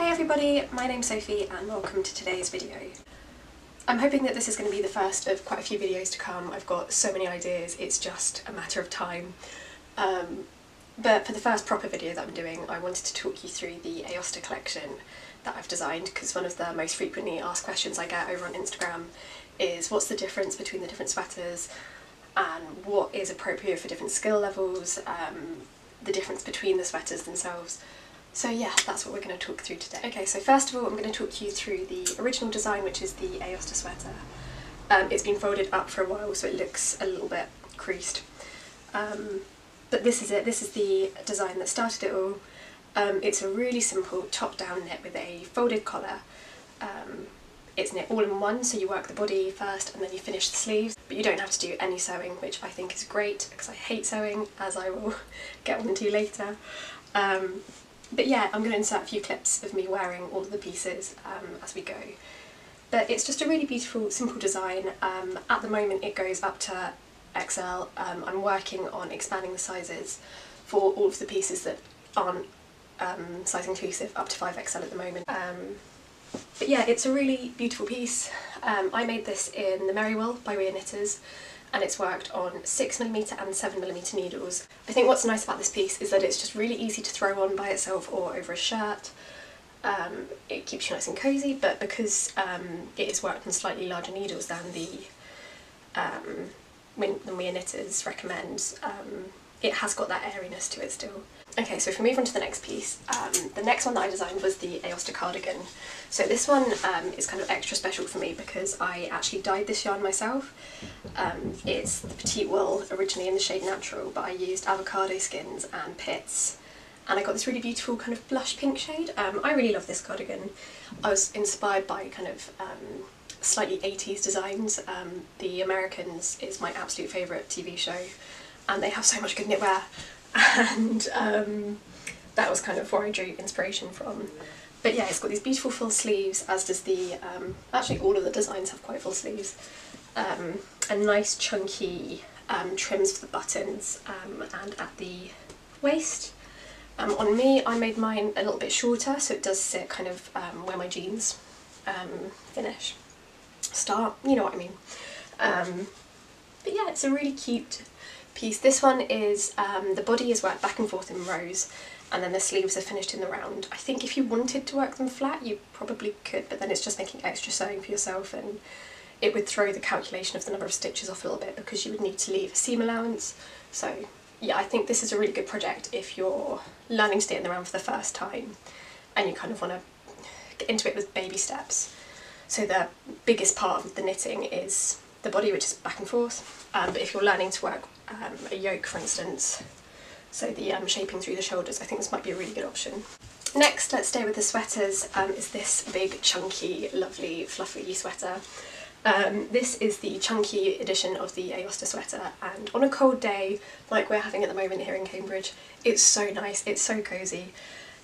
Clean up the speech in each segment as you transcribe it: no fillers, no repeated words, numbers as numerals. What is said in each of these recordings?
Hi everybody, my name's Sophie and welcome to today's video. I'm hoping that this is going to be the first of quite a few videos to come. I've got so many ideas, it's just a matter of time. But for the first proper video that I'm doing, I wanted to talk you through the Aosta collection that I've designed, because one of the most frequently asked questions I get over on Instagram is what's the difference between the different sweaters and what is appropriate for different skill levels, the difference between the sweaters themselves. So yeah, that's what we're going to talk through today. Okay, so first of all I'm going to talk you through the original design, which is the Aosta Sweater. It's been folded up for a while so it looks a little bit creased. But this is it, this is the design that started it all. It's a really simple top-down knit with a folded collar. It's knit all in one, so you work the body first and then you finish the sleeves, but you don't have to do any sewing, which I think is great because I hate sewing, as I will get on to later. But yeah, I'm going to insert a few clips of me wearing all of the pieces as we go. But it's just a really beautiful, simple design. At the moment it goes up to XL. I'm working on expanding the sizes for all of the pieces that aren't size inclusive up to 5XL at the moment. But yeah, it's a really beautiful piece. I made this in the Merrywill by Ria Knitters, and it's worked on 6mm and 7mm needles. I think what's nice about this piece is that it's just really easy to throw on by itself or over a shirt. It keeps you nice and cosy, but because it is worked on slightly larger needles than the Ria Knitters recommends, it has got that airiness to it still. Okay, so if we move on to the next piece, the next one that I designed was the Aosta Cardigan. So this one is kind of extra special for me because I actually dyed this yarn myself. It's the petite wool, originally in the shade Natural, but I used avocado skins and pits, and I got this really beautiful kind of blush pink shade. I really love this cardigan. I was inspired by kind of slightly 80s designs. The Americans is my absolute favourite TV show, and they have so much good knitwear. And that was kind of where I drew inspiration from. But yeah, it's got these beautiful full sleeves, as does the, actually all of the designs have quite full sleeves, and nice chunky trims for the buttons and at the waist. On me, I made mine a little bit shorter, so it does sit kind of where my jeans start, you know what I mean. But yeah, it's a really cute piece. This one is, the body is worked back and forth in rows, and then the sleeves are finished in the round. I think if you wanted to work them flat you probably could, but then it's just making extra sewing for yourself and it would throw the calculation of the number of stitches off a little bit because you would need to leave a seam allowance. So yeah, I think this is a really good project if you're learning to knit in the round for the first time and you kind of want to get into it with baby steps. So the biggest part of the knitting is the body, which is back and forth, but if you're learning to work a yoke, for instance, so the shaping through the shoulders, I think this might be a really good option. Next, let's stay with the sweaters, is this big, chunky, lovely, fluffy sweater. This is the chunky edition of the Aosta Sweater, and on a cold day like we're having at the moment here in Cambridge, it's so nice, it's so cosy.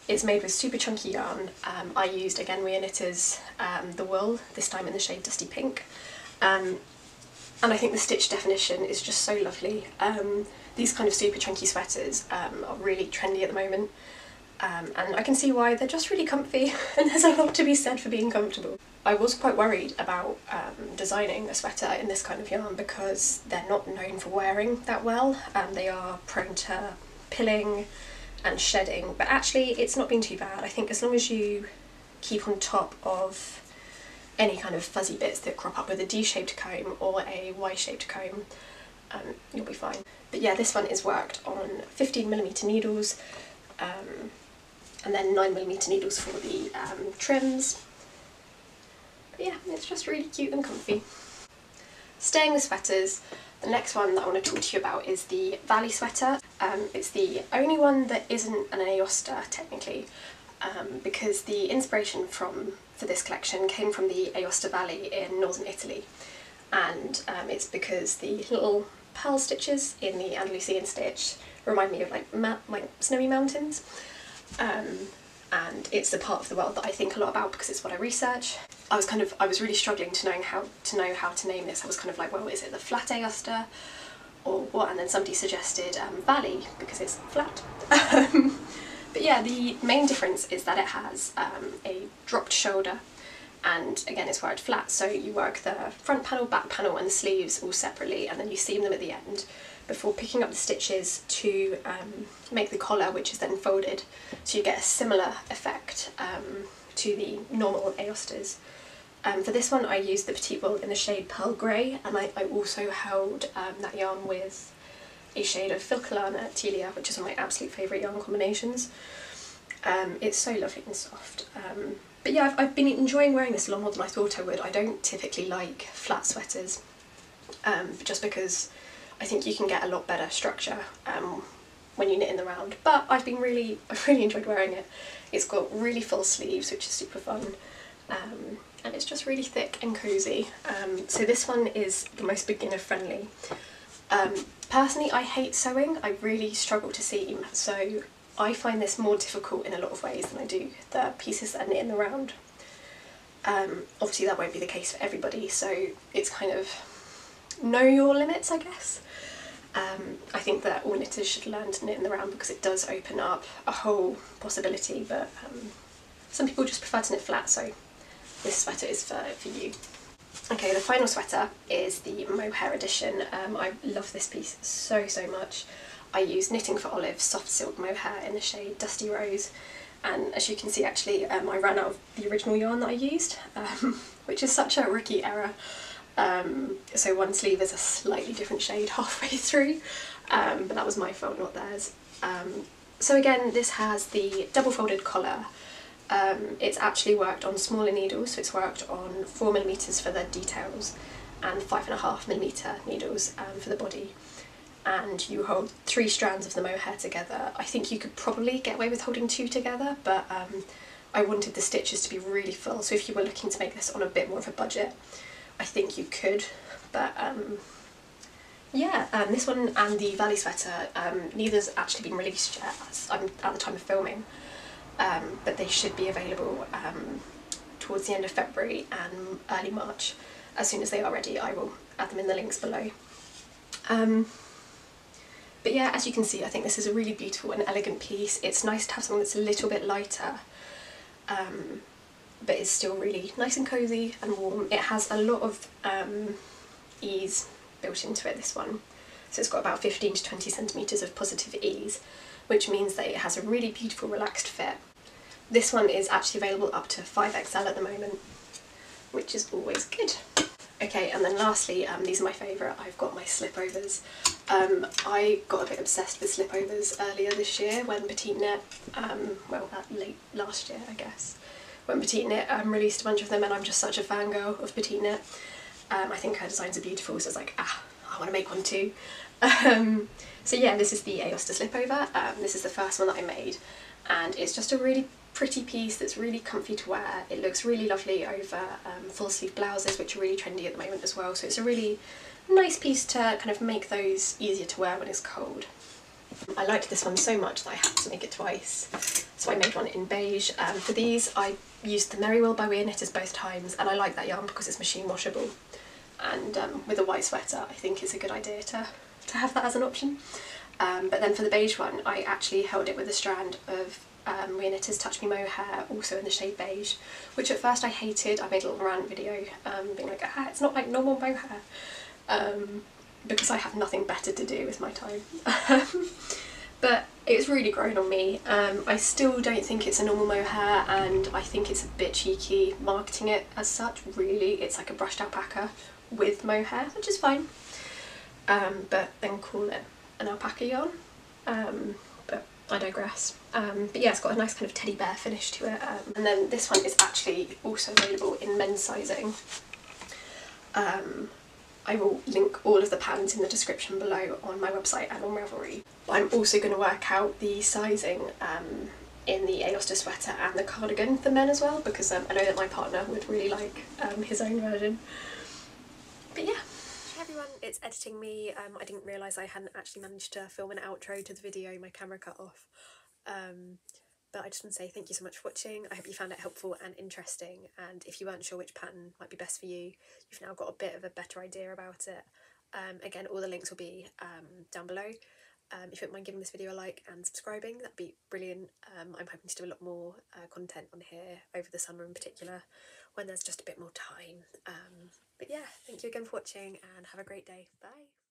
It's made with super chunky yarn. I used, again, Ria Knitters, the wool, this time in the shade Dusty Pink. And I think the stitch definition is just so lovely. These kind of super chunky sweaters are really trendy at the moment, and I can see why. They're just really comfy and there's a lot to be said for being comfortable. I was quite worried about designing a sweater in this kind of yarn because they're not known for wearing that well. They are prone to pilling and shedding, but actually it's not been too bad. I think as long as you keep on top of any kind of fuzzy bits that crop up with a D-shaped comb or a Y-shaped comb, you'll be fine. But yeah, this one is worked on 15mm needles, and then 9mm needles for the trims. But yeah, it's just really cute and comfy. Staying with sweaters, the next one that I want to talk to you about is the Valley sweater. It's the only one that isn't an Aosta technically, because the inspiration for this collection came from the Aosta Valley in northern Italy, and it's because the little pearl stitches in the Andalusian stitch remind me of like snowy mountains, and it's the part of the world that I think a lot about because it's what I research. I was really struggling to know how to name this. I was kind of like, well, is it the flat Aosta or what? And then somebody suggested Valley because it's flat. But yeah, the main difference is that it has a dropped shoulder, and again it's worked flat, so you work the front panel, back panel and the sleeves all separately, and then you seam them at the end before picking up the stitches to make the collar, which is then folded, so you get a similar effect to the normal Aostas. For this one I used the petite wool in the shade Pearl Grey, and I also held that yarn with a shade of Filcolana Telia, which is one of my absolute favourite yarn combinations. It's so lovely and soft. But yeah, I've been enjoying wearing this a lot more than I thought I would. I don't typically like flat sweaters, just because I think you can get a lot better structure when you knit in the round. But I've really enjoyed wearing it. It's got really full sleeves, which is super fun. And it's just really thick and cosy. So this one is the most beginner friendly. Personally, I hate sewing. I really struggle to seam, so I find this more difficult in a lot of ways than I do the pieces that are knit in the round. Obviously that won't be the case for everybody, so it's kind of know your limits, I guess. I think that all knitters should learn to knit in the round because it does open up a whole possibility, but some people just prefer to knit flat, so this sweater is for you. Okay, the final sweater is the Mohair Edition. I love this piece so much. I used Knitting for Olive soft silk mohair in the shade Dusty Rose, and as you can see actually I ran out of the original yarn that I used, which is such a rookie error. So one sleeve is a slightly different shade halfway through, but that was my fault, not theirs. So again, this has the double folded collar. It's actually worked on smaller needles, so it's worked on 4mm for the details and 5.5mm needles for the body. And you hold 3 strands of the mohair together. I think you could probably get away with holding 2 together, but I wanted the stitches to be really full, so if you were looking to make this on a bit more of a budget, I think you could. But yeah, this one and the Valley sweater, neither's actually been released yet at the time of filming. But they should be available towards the end of February and early March. As soon as they are ready, I will add them in the links below. But yeah, as you can see, I think this is a really beautiful and elegant piece. It's nice to have something that's a little bit lighter, but is still really nice and cosy and warm. It has a lot of ease built into it, this one. So it's got about 15 to 20 centimetres of positive ease, which means that it has a really beautiful relaxed fit. This one is actually available up to 5XL at the moment, which is always good. Okay, and then lastly, these are my favourite. I've got my slipovers. I got a bit obsessed with slipovers earlier this year when Petite Knit, well, late last year I guess, when Petite Knit released a bunch of them, and I'm just such a fangirl of Petite Knit. I think her designs are beautiful, so it's like, I want to make one too. So yeah, this is the Aosta Slipover. This is the first one that I made, and it's just a really pretty piece that's really comfy to wear. It looks really lovely over full sleeve blouses, which are really trendy at the moment as well, so it's a really nice piece to kind of make those easier to wear when it's cold. I liked this one so much that I had to make it twice, so I made one in beige. For these I used the Merrywell by Weir Knitters both times, and I like that yarn because it's machine washable, and with a white sweater I think it's a good idea to have that as an option. But then for the beige one I actually held it with a strand of Weir Knitters Touch Me Mohair, also in the shade beige, which at first I hated. I made a little rant video being like, it's not like normal mohair, because I have nothing better to do with my time. But it's really grown on me. I still don't think it's a normal mohair, and I think it's a bit cheeky marketing it as such. Really, it's like a brushed alpaca with mohair, which is fine, but then call it an alpaca yarn. But I digress. But yeah, it's got a nice kind of teddy bear finish to it. And then this one is actually also available in men's sizing. I will link all of the patterns in the description below on my website and on Ravelry. But I'm also going to work out the sizing in the Aosta Sweater and the cardigan for men as well, because I know that my partner would really like his own version. But yeah. Hey everyone, it's editing me. I didn't realise I hadn't actually managed to film an outro to the video, my camera cut off. But I just want to say thank you so much for watching. I hope you found it helpful and interesting, and if you weren't sure which pattern might be best for you, you've now got a bit of a better idea about it. Again, all the links will be down below. If you don't mind giving this video a like and subscribing, that'd be brilliant. I'm hoping to do a lot more content on here over the summer in particular, when there's just a bit more time. But yeah, thank you again for watching and have a great day. Bye!